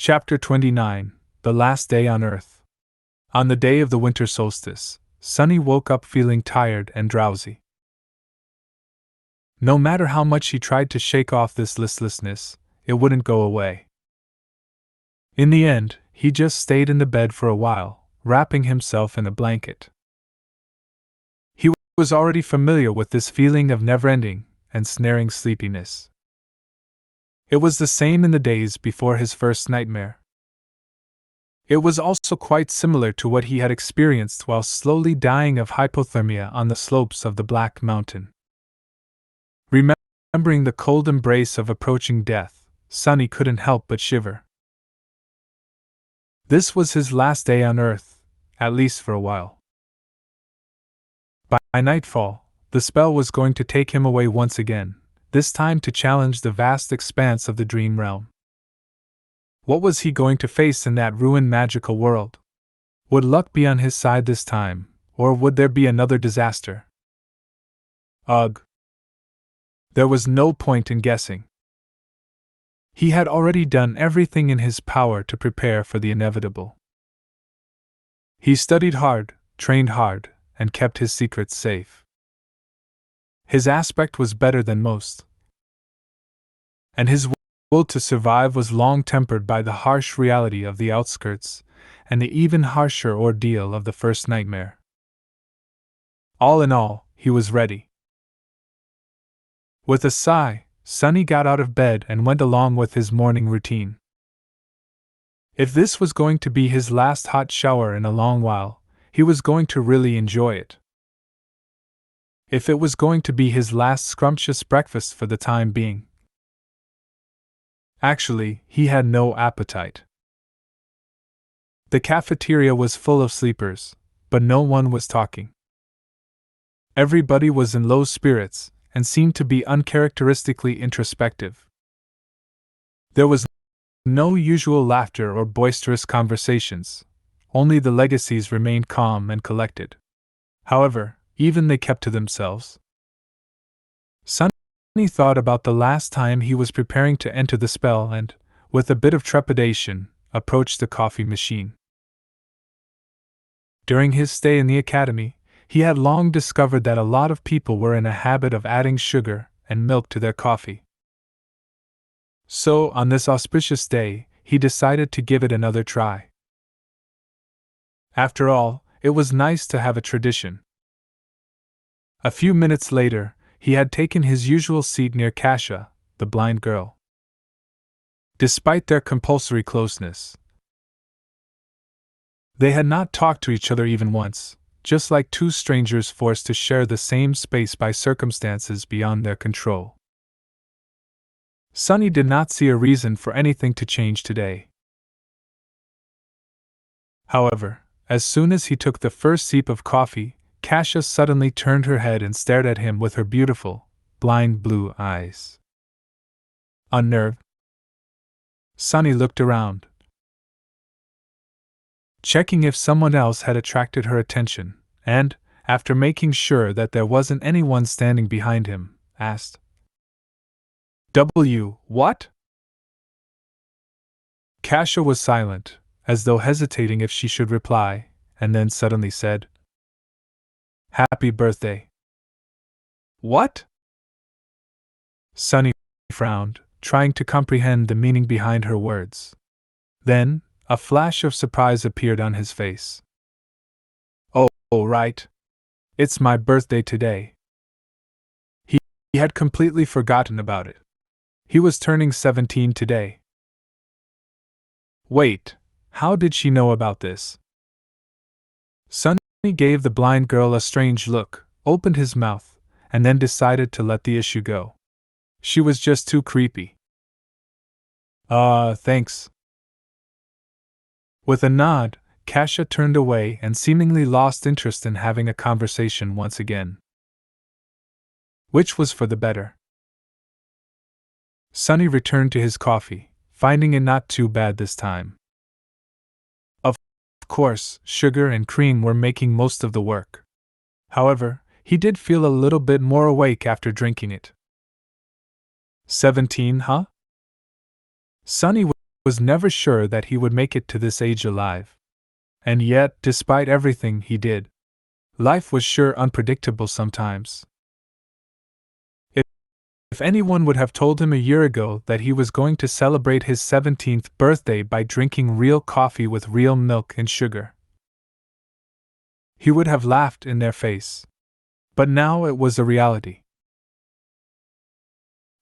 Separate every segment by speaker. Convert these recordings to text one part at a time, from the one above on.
Speaker 1: Chapter 29 The Last Day on Earth. On the day of the winter solstice, Sunny woke up feeling tired and drowsy. No matter how much he tried to shake off this listlessness, it wouldn't go away. In the end, he just stayed in the bed for a while, wrapping himself in a blanket. He was already familiar with this feeling of never-ending and snaring sleepiness. It was the same in the days before his first nightmare. It was also quite similar to what he had experienced while slowly dying of hypothermia on the slopes of the Black Mountain. Remembering the cold embrace of approaching death, Sunny couldn't help but shiver. This was his last day on Earth, at least for a while. By nightfall, the spell was going to take him away once again, this time to challenge the vast expanse of the dream realm. What was he going to face in that ruined magical world? Would luck be on his side this time, or would there be another disaster? Ugh! There was no point in guessing. He had already done everything in his power to prepare for the inevitable. He studied hard, trained hard, and kept his secrets safe. His aspect was better than most, and his will to survive was long tempered by the harsh reality of the outskirts and the even harsher ordeal of the first nightmare. All in all, he was ready. With a sigh, Sunny got out of bed and went along with his morning routine. If this was going to be his last hot shower in a long while, he was going to really enjoy it. If it was going to be his last scrumptious breakfast for the time being. Actually, he had no appetite. The cafeteria was full of sleepers, but no one was talking. Everybody was in low spirits and seemed to be uncharacteristically introspective. There was no usual laughter or boisterous conversations, only the legacies remained calm and collected. However, even they kept to themselves. Sunny thought about the last time he was preparing to enter the spell and, with a bit of trepidation, approached the coffee machine. During his stay in the academy, he had long discovered that a lot of people were in a habit of adding sugar and milk to their coffee. So, on this auspicious day, he decided to give it another try. After all, it was nice to have a tradition. A few minutes later, he had taken his usual seat near Kasia, the blind girl. Despite their compulsory closeness, they had not talked to each other even once, just like two strangers forced to share the same space by circumstances beyond their control. Sunny did not see a reason for anything to change today. However, as soon as he took the first sip of coffee, Kasia suddenly turned her head and stared at him with her beautiful, blind blue eyes. Unnerved, Sunny looked around, checking if someone else had attracted her attention, and, after making sure that there wasn't anyone standing behind him, asked, What? Kasia was silent, as though hesitating if she should reply, and then suddenly said, Happy birthday. What? Sunny frowned, trying to comprehend the meaning behind her words. Then, a flash of surprise appeared on his face. Oh, right. It's my birthday today. He had completely forgotten about it. He was turning 17 today. Wait, how did she know about this? Sunny gave the blind girl a strange look, opened his mouth, and then decided to let the issue go. She was just too creepy. Thanks. With a nod, Kasia turned away and seemingly lost interest in having a conversation once again. Which was for the better. Sunny returned to his coffee, finding it not too bad this time. Of course, sugar and cream were making most of the work. However, he did feel a little bit more awake after drinking it. 17, huh? Sunny was never sure that he would make it to this age alive. And yet, despite everything he did, life was sure unpredictable sometimes. If anyone would have told him a year ago that he was going to celebrate his 17th birthday by drinking real coffee with real milk and sugar, he would have laughed in their face. But now it was a reality.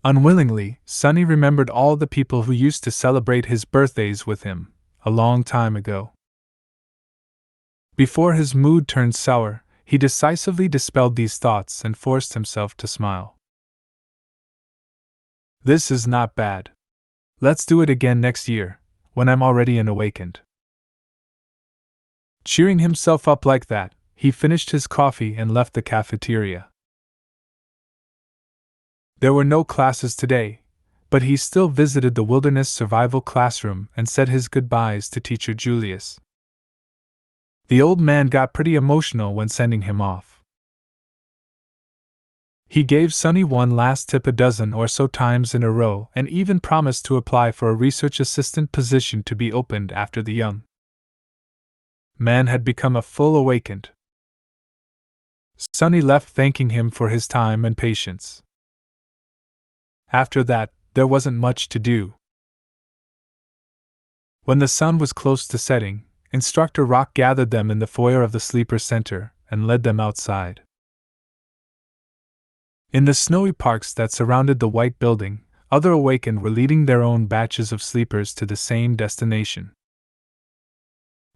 Speaker 1: Unwillingly, Sonny remembered all the people who used to celebrate his birthdays with him, a long time ago. Before his mood turned sour, he decisively dispelled these thoughts and forced himself to smile. This is not bad. Let's do it again next year, when I'm already an awakened. Cheering himself up like that, he finished his coffee and left the cafeteria. There were no classes today, but he still visited the wilderness survival classroom and said his goodbyes to teacher Julius. The old man got pretty emotional when sending him off. He gave Sonny one last tip a dozen or so times in a row and even promised to apply for a research assistant position to be opened after the young man had become a full awakened. Sonny left thanking him for his time and patience. After that, there wasn't much to do. When the sun was close to setting, Instructor Rock gathered them in the foyer of the Sleeper Center and led them outside. In the snowy parks that surrounded the white building, other awakened were leading their own batches of sleepers to the same destination.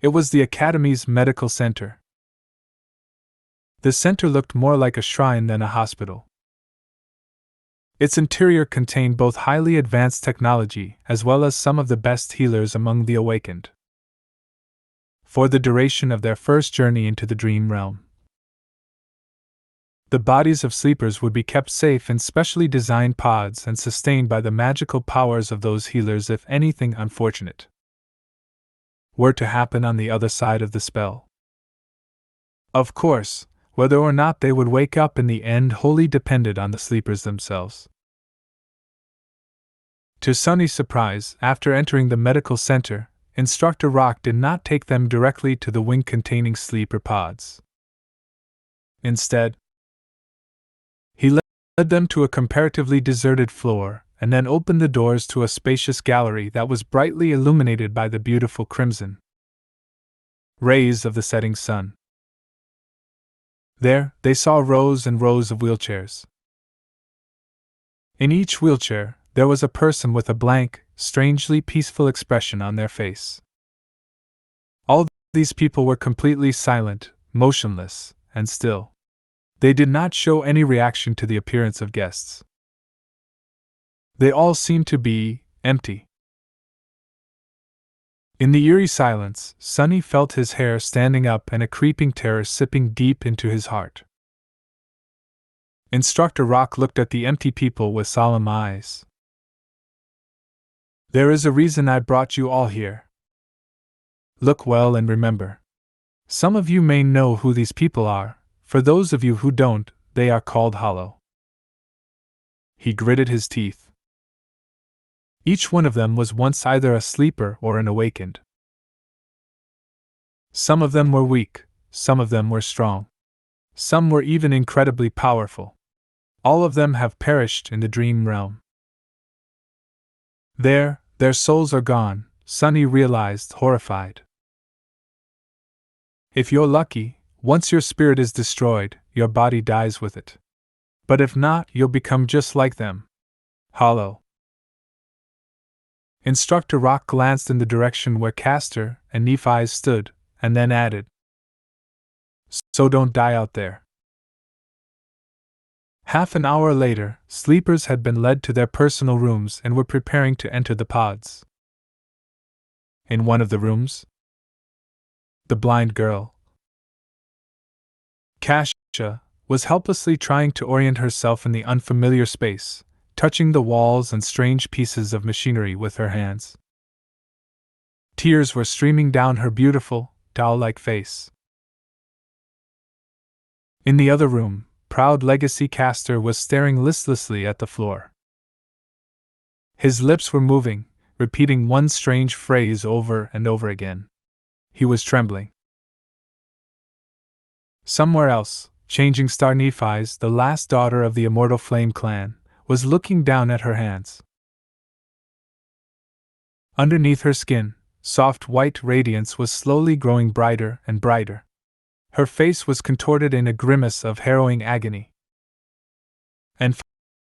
Speaker 1: It was the Academy's medical center. The center looked more like a shrine than a hospital. Its interior contained both highly advanced technology as well as some of the best healers among the awakened. For the duration of their first journey into the dream realm, the bodies of sleepers would be kept safe in specially designed pods and sustained by the magical powers of those healers if anything unfortunate were to happen on the other side of the spell. Of course, whether or not they would wake up in the end wholly depended on the sleepers themselves. To Sonny's surprise, after entering the medical center, Instructor Rock did not take them directly to the wing containing sleeper pods. Instead, he led them to a comparatively deserted floor and then opened the doors to a spacious gallery that was brightly illuminated by the beautiful crimson rays of the setting sun. There, they saw rows and rows of wheelchairs. In each wheelchair, there was a person with a blank, strangely peaceful expression on their face. All these people were completely silent, motionless, and still. They did not show any reaction to the appearance of guests. They all seemed to be empty. In the eerie silence, Sonny felt his hair standing up and a creeping terror sipping deep into his heart. Instructor Rock looked at the empty people with solemn eyes. There is a reason I brought you all here. Look well and remember. Some of you may know who these people are. For those of you who don't, they are called Hollow. He gritted his teeth. Each one of them was once either a sleeper or an awakened. Some of them were weak, some of them were strong. Some were even incredibly powerful. All of them have perished in the dream realm. Their souls are gone, Sonny realized, horrified. If you're lucky, once your spirit is destroyed, your body dies with it. But if not, you'll become just like them. Hollow. Instructor Rock glanced in the direction where Castor and Nephi stood, and then added, So don't die out there. Half an hour later, sleepers had been led to their personal rooms and were preparing to enter the pods. In one of the rooms, the blind girl, Kasha, was helplessly trying to orient herself in the unfamiliar space, touching the walls and strange pieces of machinery with her hands. Tears were streaming down her beautiful, doll-like face. In the other room, proud Legacy Castor was staring listlessly at the floor. His lips were moving, repeating one strange phrase over and over again. He was trembling. Somewhere else, changing star Nephi's, the last daughter of the immortal Flame clan, was looking down at her hands. Underneath her skin, soft white radiance was slowly growing brighter and brighter. Her face was contorted in a grimace of harrowing agony. And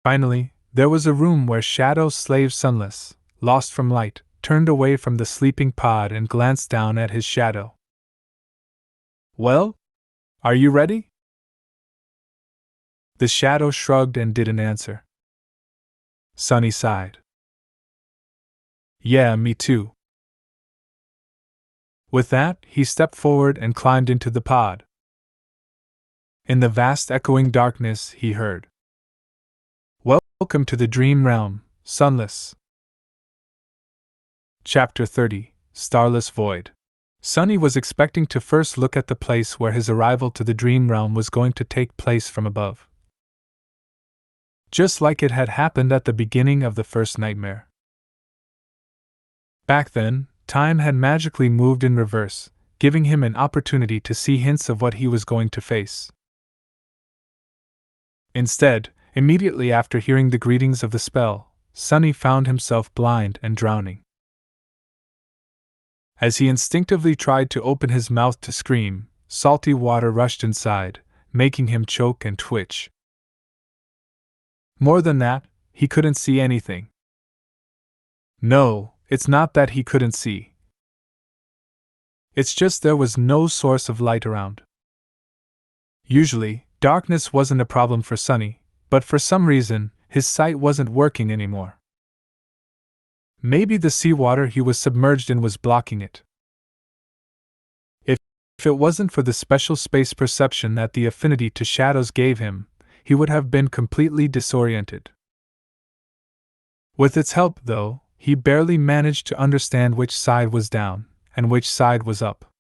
Speaker 1: finally, there was a room where Shadow Slave Sunless, lost from light, turned away from the sleeping pod and glanced down at his shadow. "Well? Are you ready?" The shadow shrugged and didn't answer. Sunny sighed. "Yeah, me too." With that, he stepped forward and climbed into the pod. In the vast echoing darkness, he heard, "Welcome to the Dream Realm, Sunless." Chapter 30, Starless Void. Sunny was expecting to first look at the place where his arrival to the Dream Realm was going to take place from above. Just like it had happened at the beginning of the first nightmare. Back then, time had magically moved in reverse, giving him an opportunity to see hints of what he was going to face. Instead, immediately after hearing the greetings of the spell, Sunny found himself blind and drowning. As he instinctively tried to open his mouth to scream, salty water rushed inside, making him choke and twitch. More than that, he couldn't see anything. No, it's not that he couldn't see. It's just there was no source of light around. Usually, darkness wasn't a problem for Sunny, but for some reason, his sight wasn't working anymore. Maybe the seawater he was submerged in was blocking it. If it wasn't for the special space perception that the affinity to shadows gave him, he would have been completely disoriented. With its help, though, he barely managed to understand which side was down and which side was up.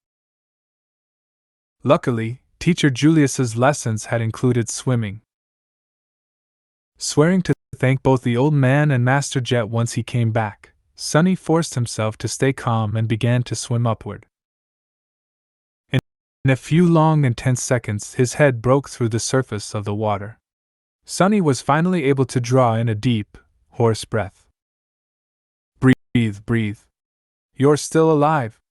Speaker 1: Luckily, Teacher Julius's lessons had included swimming. Swearing to thank both the old man and Master Jet once he came back, Sunny forced himself to stay calm and began to swim upward. In a few long and tense seconds, his head broke through the surface of the water. Sunny was finally able to draw in a deep, hoarse breath. "Breathe, breathe. You're still alive."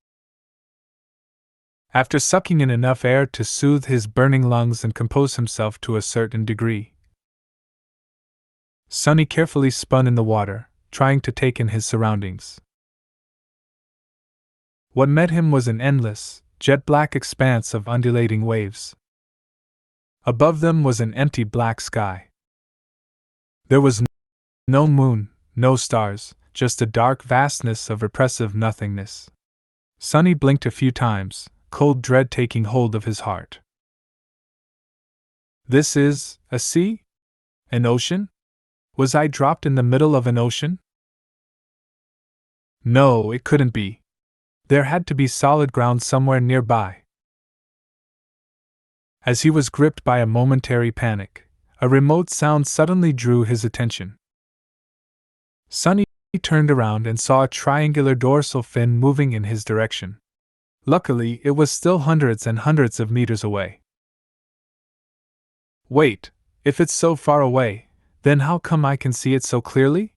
Speaker 1: After sucking in enough air to soothe his burning lungs and compose himself to a certain degree, Sunny carefully spun in the water, trying to take in his surroundings. What met him was an endless, jet-black expanse of undulating waves. Above them was an empty black sky. There was no moon, no stars, just a dark vastness of repressive nothingness. Sunny blinked a few times, cold dread taking hold of his heart. "This is a sea? An ocean? Was I dropped in the middle of an ocean?" No, it couldn't be. There had to be solid ground somewhere nearby. As he was gripped by a momentary panic, a remote sound suddenly drew his attention. Sunny turned around and saw a triangular dorsal fin moving in his direction. Luckily, it was still hundreds and hundreds of meters away. "Wait, if it's so far away, then how come I can see it so clearly?"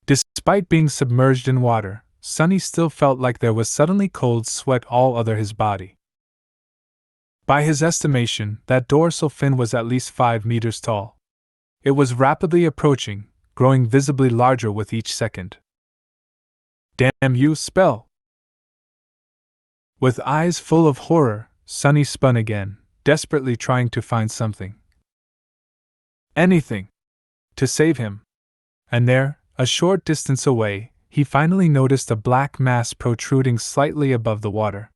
Speaker 1: Despite being submerged in water, Sunny still felt like there was suddenly cold sweat all over his body. By his estimation, that dorsal fin was at least 5 meters tall. It was rapidly approaching, growing visibly larger with each second. "Damn you, spell!" With eyes full of horror, Sunny spun again, desperately trying to find something. Anything to save him. And there, a short distance away, he finally noticed a black mass protruding slightly above the water.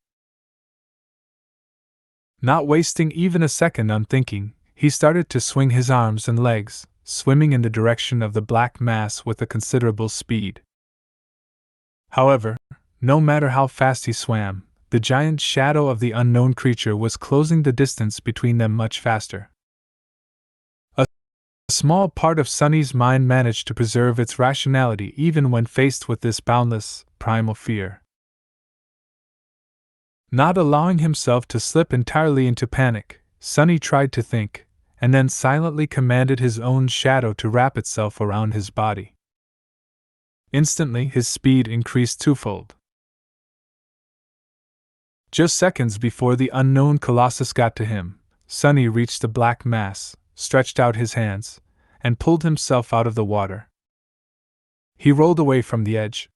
Speaker 1: Not wasting even a second on thinking, he started to swing his arms and legs, swimming in the direction of the black mass with a considerable speed. However, no matter how fast he swam, the giant shadow of the unknown creature was closing the distance between them much faster. A small part of Sunny's mind managed to preserve its rationality even when faced with this boundless, primal fear. Not allowing himself to slip entirely into panic, Sunny tried to think, and then silently commanded his own shadow to wrap itself around his body. Instantly, his speed increased twofold. Just seconds before the unknown colossus got to him, Sunny reached the black mass, stretched out his hands, and pulled himself out of the water. He rolled away from the edge,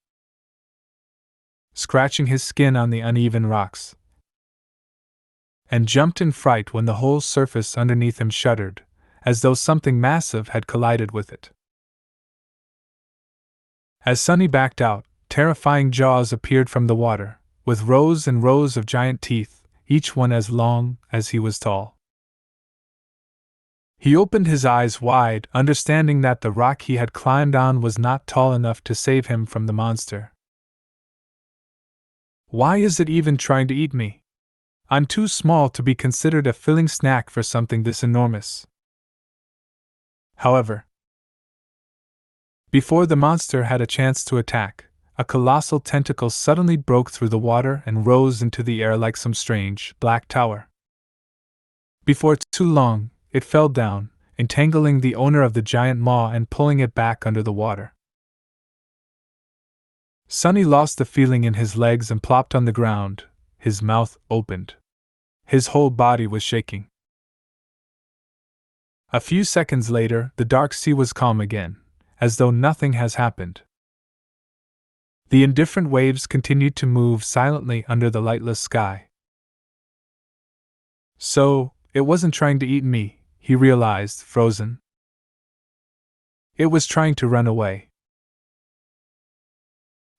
Speaker 1: scratching his skin on the uneven rocks, and jumped in fright when the whole surface underneath him shuddered, as though something massive had collided with it. As Sunny backed out, terrifying jaws appeared from the water, with rows and rows of giant teeth, each one as long as he was tall. He opened his eyes wide, understanding that the rock he had climbed on was not tall enough to save him from the monster. Why is it even trying to eat me? I'm too small to be considered a filling snack for something this enormous. However, before the monster had a chance to attack, a colossal tentacle suddenly broke through the water and rose into the air like some strange, black tower. Before too long, it fell down, entangling the owner of the giant maw and pulling it back under the water. Sunny lost the feeling in his legs and plopped on the ground, his mouth opened. His whole body was shaking. A few seconds later, the dark sea was calm again, as though nothing has happened. The indifferent waves continued to move silently under the lightless sky. So, it wasn't trying to eat me, he realized, frozen. It was trying to run away.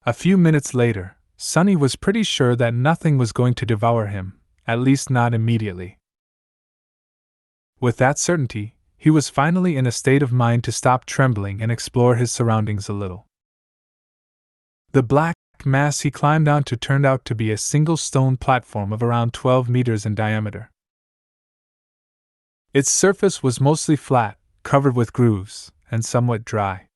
Speaker 1: A few minutes later, Sunny was pretty sure that nothing was going to devour him, at least not immediately. With that certainty, he was finally in a state of mind to stop trembling and explore his surroundings a little. The black mass he climbed onto turned out to be a single stone platform of around 12 meters in diameter. Its surface was mostly flat, covered with grooves, and somewhat dry.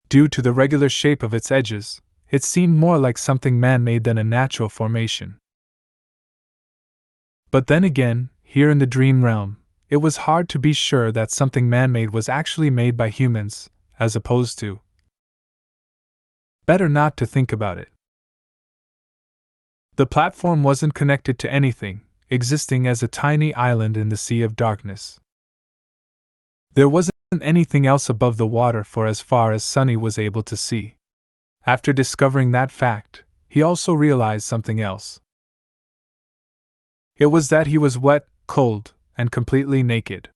Speaker 1: Due to the regular shape of its edges, it seemed more like something man-made than a natural formation. But then again, here in the dream realm, it was hard to be sure that something man-made was actually made by humans, as opposed to. Better not to think about it. The platform wasn't connected to anything, existing as a tiny island in the sea of darkness. There wasn't anything else above the water for as far as Sunny was able to see. After discovering that fact, he also realized something else. It was that he was wet, cold, and completely naked.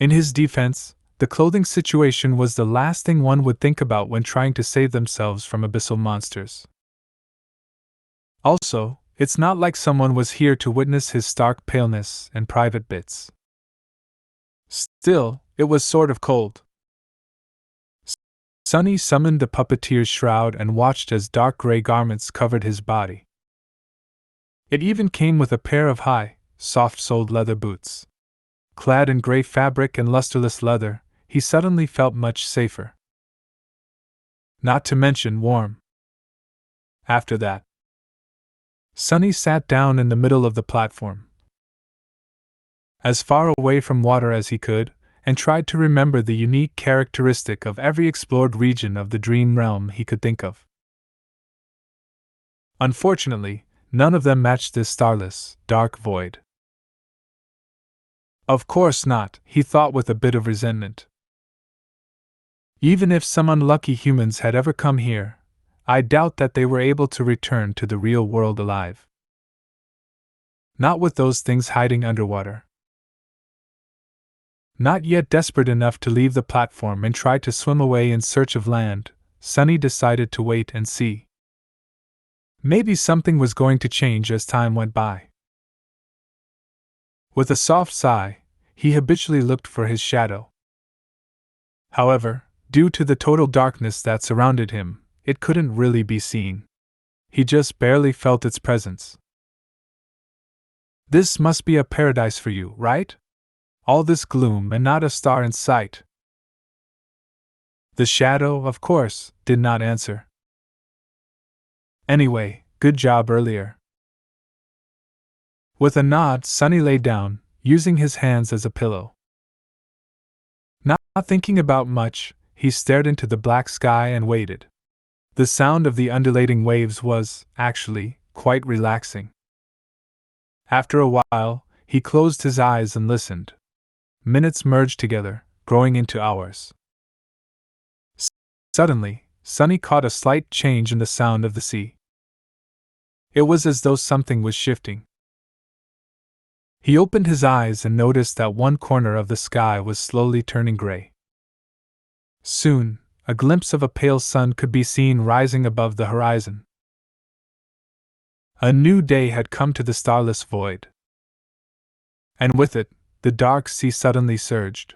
Speaker 1: In his defense, the clothing situation was the last thing one would think about when trying to save themselves from abyssal monsters. Also, it's not like someone was here to witness his stark paleness and private bits. Still, it was sort of cold. Sunny summoned the puppeteer's shroud and watched as dark gray garments covered his body. It even came with a pair of high, soft-soled leather boots. Clad in gray fabric and lusterless leather, he suddenly felt much safer. Not to mention warm. After that, Sunny sat down in the middle of the platform, as far away from water as he could, and tried to remember the unique characteristic of every explored region of the dream realm he could think of. Unfortunately, none of them matched this starless, dark void. Of course not, he thought with a bit of resentment. Even if some unlucky humans had ever come here, I doubt that they were able to return to the real world alive. Not with those things hiding underwater. Not yet desperate enough to leave the platform and try to swim away in search of land, Sunny decided to wait and see. Maybe something was going to change as time went by. With a soft sigh, he habitually looked for his shadow. However, due to the total darkness that surrounded him, it couldn't really be seen. He just barely felt its presence. This must be a paradise for you, right? All this gloom and not a star in sight. The shadow, of course, did not answer. Anyway, good job earlier. With a nod, Sunny lay down, using his hands as a pillow. Not thinking about much, he stared into the black sky and waited. The sound of the undulating waves was, actually, quite relaxing. After a while, he closed his eyes and listened. Minutes merged together, growing into hours. Suddenly, Sunny caught a slight change in the sound of the sea. It was as though something was shifting. He opened his eyes and noticed that one corner of the sky was slowly turning gray. Soon, a glimpse of a pale sun could be seen rising above the horizon. A new day had come to the starless void. And with it, the dark sea suddenly surged.